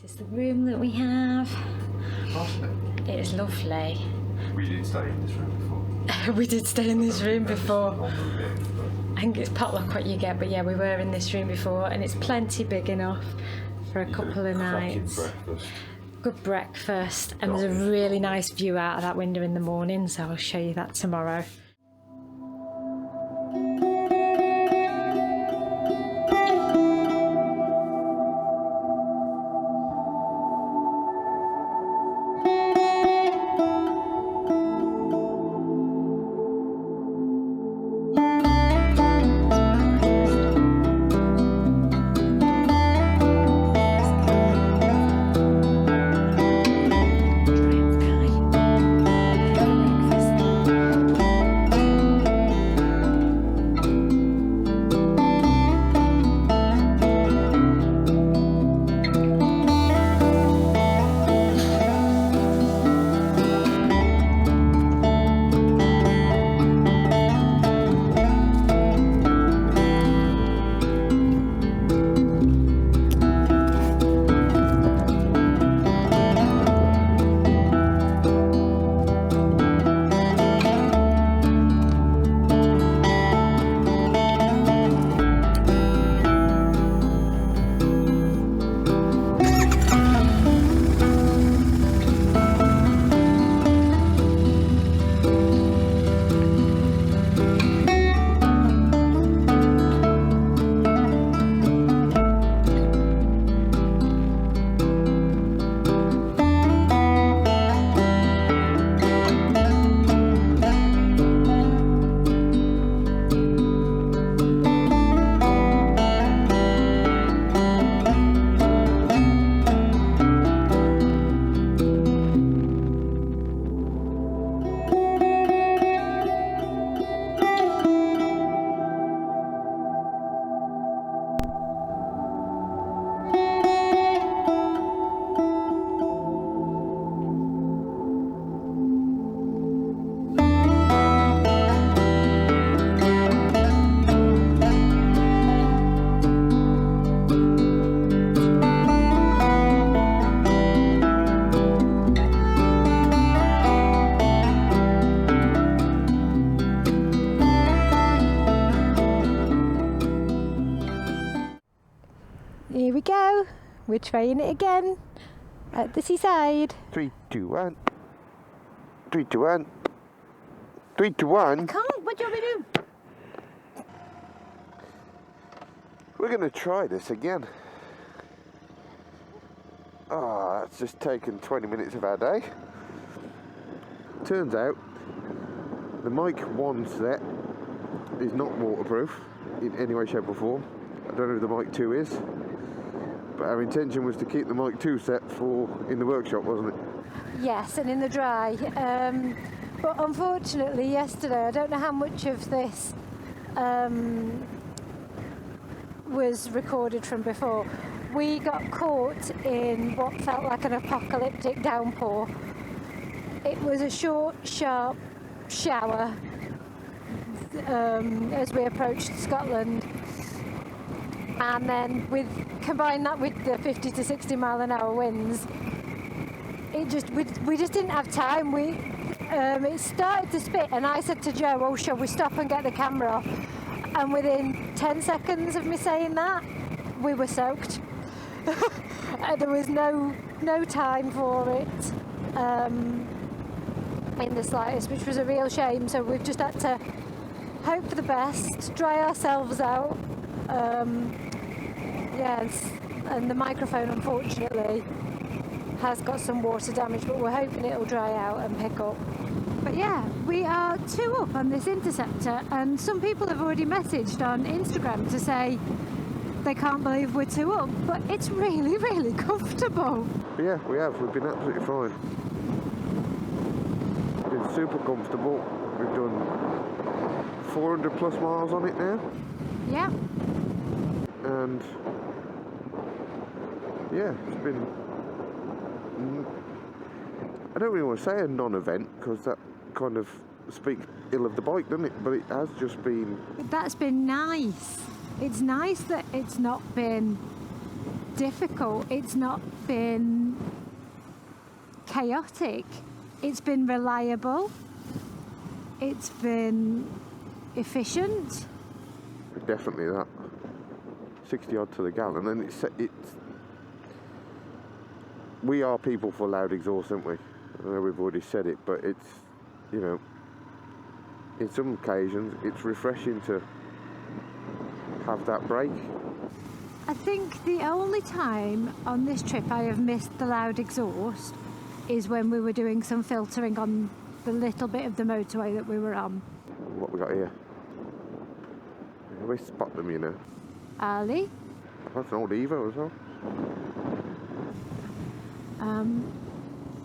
This is the room that we have. Lovely. It is lovely. We did stay in this room before. We did stay in this room before. I think it's potluck what you get, but yeah, we were in this room before, and it's plenty big enough for a couple of nights. Breakfast. Good breakfast, and there's a really nice view out of that window in the morning, so I'll show you that tomorrow. Here we go. We're trying it again at the seaside. 3, 2, 1. 3, 2, 1. 3, 2, 1. I can't. What do you want me to do? We're going to try this again. Ah, that's just taken 20 minutes of our day. Turns out the mic 1 set is not waterproof in any way, shape or form. I don't know if the mic 2 is, but our intention was to keep the mic 2 set for in the workshop, wasn't it? Yes, and in the dry. But unfortunately yesterday, I don't know how much of this was recorded from before. We got caught in what felt like an apocalyptic downpour. It was a short, sharp shower as we approached Scotland. And then combine that with the 50 to 60 mile an hour winds, we just didn't have time. It started to spit, and I said to Joe, "Oh, shall we stop and get the camera off?" And within 10 seconds of me saying that, we were soaked. There was no time for it in the slightest, which was a real shame. So we've just had to hope for the best, dry ourselves out. Yes, and the microphone unfortunately has got some water damage, but we're hoping it'll dry out and pick up. But yeah, we are 2 up on this Interceptor, and some people have already messaged on Instagram to say they can't believe we're 2 up, but it's really, really comfortable. Yeah, we've been absolutely fine. It's been super comfortable. We've done 400 plus miles on it now. Yeah. And yeah, it's been, I don't really want to say a non-event, because that kind of speaks ill of the bike, doesn't it? But it has just been... That's been nice. It's nice that it's not been difficult. It's not been chaotic. It's been reliable. It's been efficient. Definitely that. 60 odd to the gallon, and it's we are people for loud exhaust, aren't we? I know we've already said it, but it's, you know, in some occasions it's refreshing to have that break. I think the only time on this trip I have missed the loud exhaust is when we were doing some filtering on the little bit of the motorway that we were on. What we got here? We spot them, you know. Ali? That's an old Evo as well.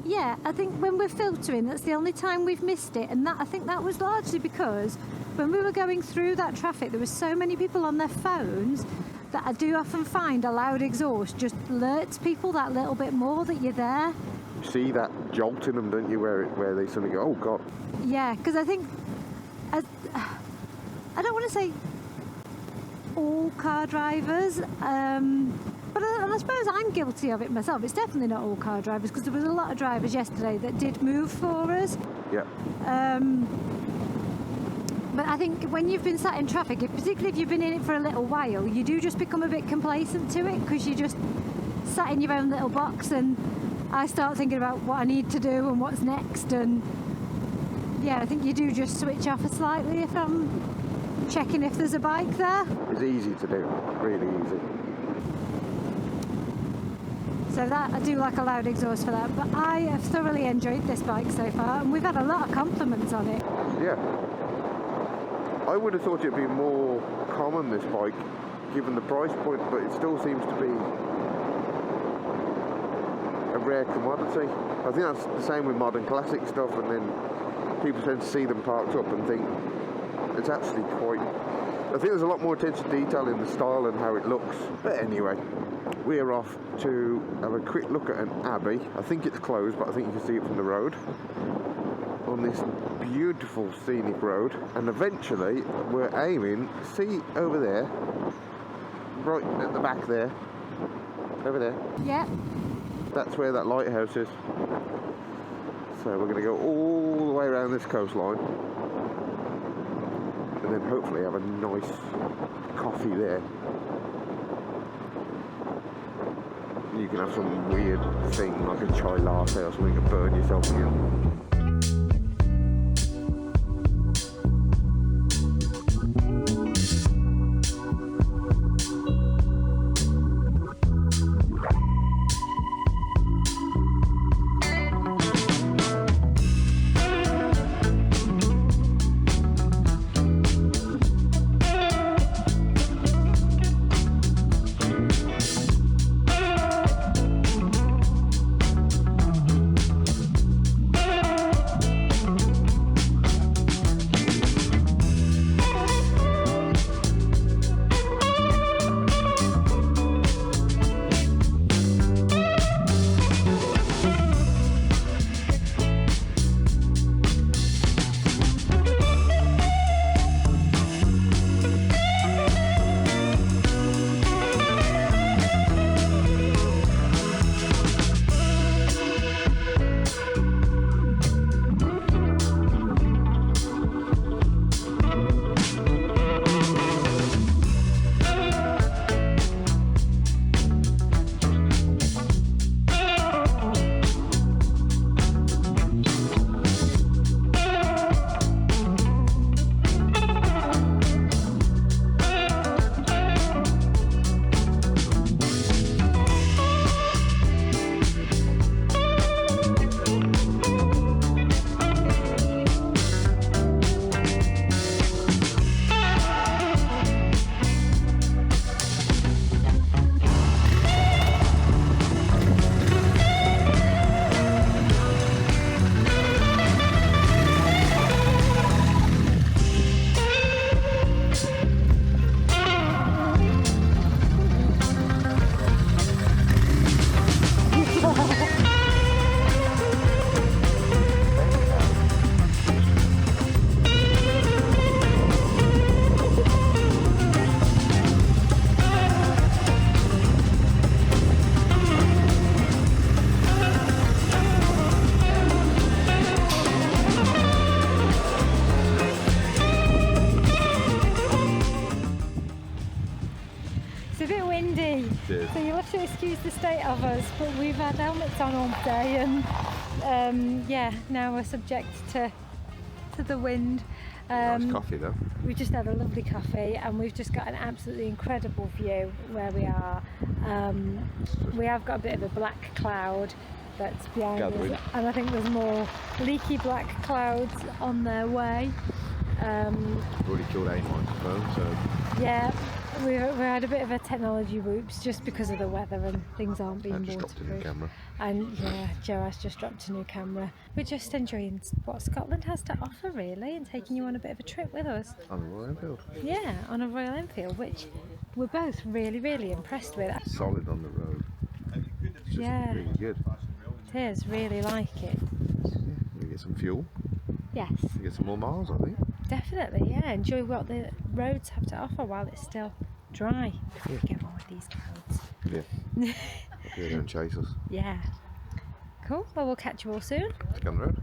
Yeah, I think when we're filtering, that's the only time we've missed it, and that I think that was largely because when we were going through that traffic, there were so many people on their phones that I do often find a loud exhaust just alerts people that little bit more that you're there. You see that jolt in them, don't you, where they suddenly go, oh God. Yeah, because I think, I don't want to say all car drivers, but I suppose I'm guilty of it myself. It's definitely not all car drivers, because there was a lot of drivers yesterday that did move for us. Yeah. But I think when you've been sat in traffic, particularly if you've been in it for a little while, you do just become a bit complacent to it, because you just sat in your own little box, and I start thinking about what I need to do and what's next, and yeah, I think you do just switch off slightly if I'm checking if there's a bike there. It's easy to do, really easy. So that, I do like a loud exhaust for that, but I have thoroughly enjoyed this bike so far, and we've had a lot of compliments on it. Yeah. I would have thought it'd be more common, this bike, given the price point, but it still seems to be a rare commodity. I think that's the same with modern classic stuff, and then people tend to see them parked up and think it's actually quite... I think there's a lot more attention to detail in the style and how it looks. But anyway, we're off to have a quick look at an abbey. I think it's closed, but I think you can see it from the road. On this beautiful scenic road, and eventually we're aiming, see over there, right at the back there, over there. Yeah. That's where that lighthouse is. So we're going to go all the way around this coastline, and then hopefully have a nice coffee there. You can have some weird thing like a chai latte or something to burn yourself again. Cheers. So you'll have to excuse the state of us, but we've had helmets on all day, and yeah, now we're subject to the wind. Nice coffee though. We just had a lovely coffee, and we've just got an absolutely incredible view where we are. We have got a bit of a black cloud that's behind Gathering. us, and I think there's more leaky black clouds on their way. We've already killed a microphone, so Yeah, we had a bit of a technology whoops just because of the weather and things aren't being I just dropped a new waterproof. camera. And yeah, Joe has just dropped a new camera. We're just enjoying what Scotland has to offer, really, and taking you on a bit of a trip with us. On the Royal Enfield. Yeah, on a Royal Enfield, which we're both really, really impressed with. Solid on the road. It's just Yeah. really good. It is, really like it. Yeah, you get some fuel. Yes, You get some more miles, I think. definitely, yeah. Enjoy what the roads have to offer while it's still dry. Yeah. Get on with these clouds. Yeah. Hopefully they don't chase us. Yeah. Cool, well we'll catch you all soon. Let's go on the road.